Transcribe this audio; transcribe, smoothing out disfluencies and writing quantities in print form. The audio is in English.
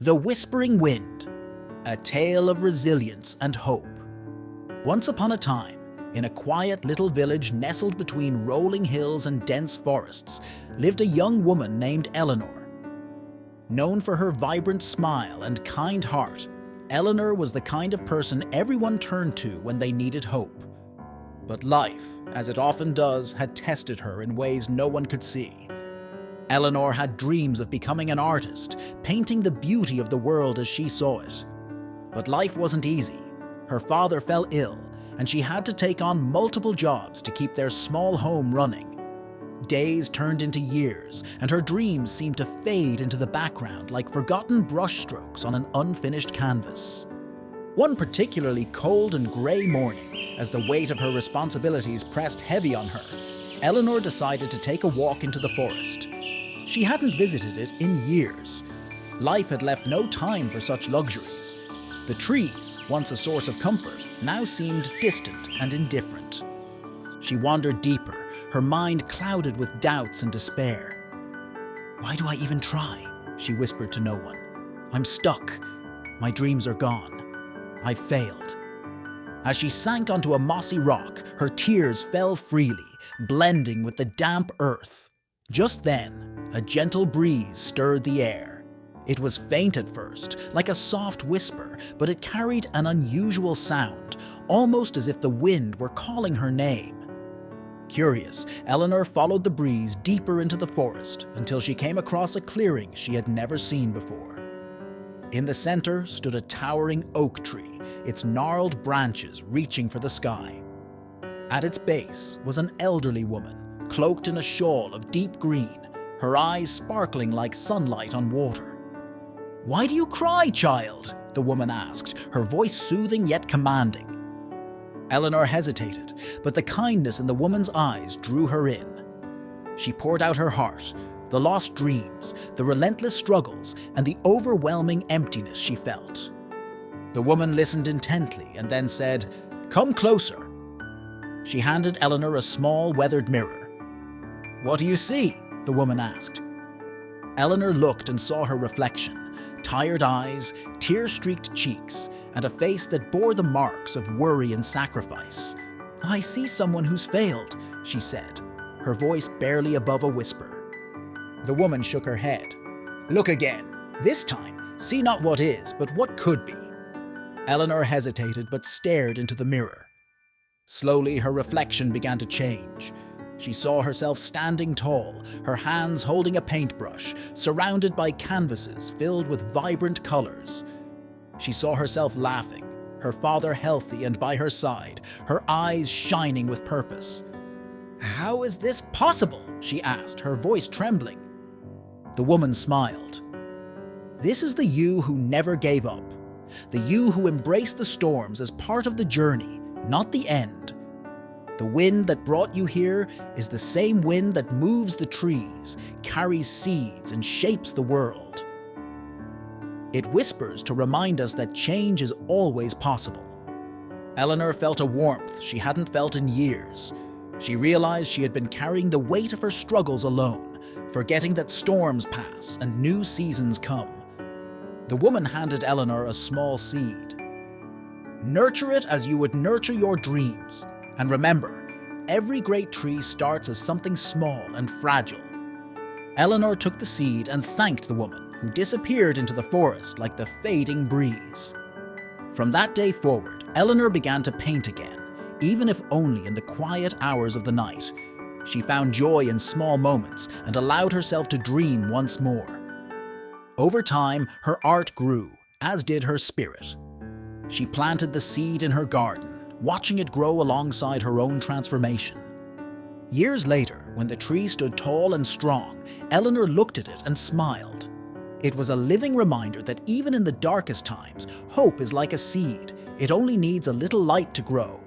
The Whispering Wind, a tale of resilience and hope. Once upon a time, in a quiet little village nestled between rolling hills and dense forests, lived a young woman named Eleanor. Known for her vibrant smile and kind heart, Eleanor was the kind of person everyone turned to when they needed hope. But life, as it often does, had tested her in ways no one could see. Eleanor had dreams of becoming an artist, painting the beauty of the world as she saw it. But life wasn't easy. Her father fell ill, and she had to take on multiple jobs to keep their small home running. Days turned into years, and her dreams seemed to fade into the background like forgotten brushstrokes on an unfinished canvas. One particularly cold and grey morning, as the weight of her responsibilities pressed heavy on her, Eleanor decided to take a walk into the forest. She hadn't visited it in years. Life had left no time for such luxuries. The trees, once a source of comfort, now seemed distant and indifferent. She wandered deeper, her mind clouded with doubts and despair. "Why do I even try?" she whispered to no one. "I'm stuck. My dreams are gone. I've failed." As she sank onto a mossy rock, her tears fell freely, blending with the damp earth. Just then, a gentle breeze stirred the air. It was faint at first, like a soft whisper, but it carried an unusual sound, almost as if the wind were calling her name. Curious, Eleanor followed the breeze deeper into the forest until she came across a clearing she had never seen before. In the center stood a towering oak tree, its gnarled branches reaching for the sky. At its base was an elderly woman, cloaked in a shawl of deep green, her eyes sparkling like sunlight on water. "Why do you cry, child?" the woman asked, her voice soothing yet commanding. Eleanor hesitated, but the kindness in the woman's eyes drew her in. She poured out her heart, the lost dreams, the relentless struggles, and the overwhelming emptiness she felt. The woman listened intently and then said, "Come closer." She handed Eleanor a small, weathered mirror. "What do you see?" the woman asked. Eleanor looked and saw her reflection, tired eyes, tear-streaked cheeks, and a face that bore the marks of worry and sacrifice. "I see someone who's failed," she said, her voice barely above a whisper. The woman shook her head. "Look again. This time, see not what is, but what could be." Eleanor hesitated but stared into the mirror. Slowly, her reflection began to change. She saw herself standing tall, her hands holding a paintbrush, surrounded by canvases filled with vibrant colors. She saw herself laughing, her father healthy and by her side, her eyes shining with purpose. "How is this possible?" she asked, her voice trembling. The woman smiled. "This is the you who never gave up, the you who embraced the storms as part of the journey, not the end. The wind that brought you here is the same wind that moves the trees, carries seeds, and shapes the world. It whispers to remind us that change is always possible." Eleanor felt a warmth she hadn't felt in years. She realized she had been carrying the weight of her struggles alone, forgetting that storms pass and new seasons come. The woman handed Eleanor a small seed. "Nurture it as you would nurture your dreams. And remember, every great tree starts as something small and fragile." Eleanor took the seed and thanked the woman, who disappeared into the forest like the fading breeze. From that day forward, Eleanor began to paint again, even if only in the quiet hours of the night. She found joy in small moments and allowed herself to dream once more. Over time, her art grew, as did her spirit. She planted the seed in her garden, watching it grow alongside her own transformation. Years later, when the tree stood tall and strong, Eleanor looked at it and smiled. It was a living reminder that even in the darkest times, hope is like a seed. It only needs a little light to grow.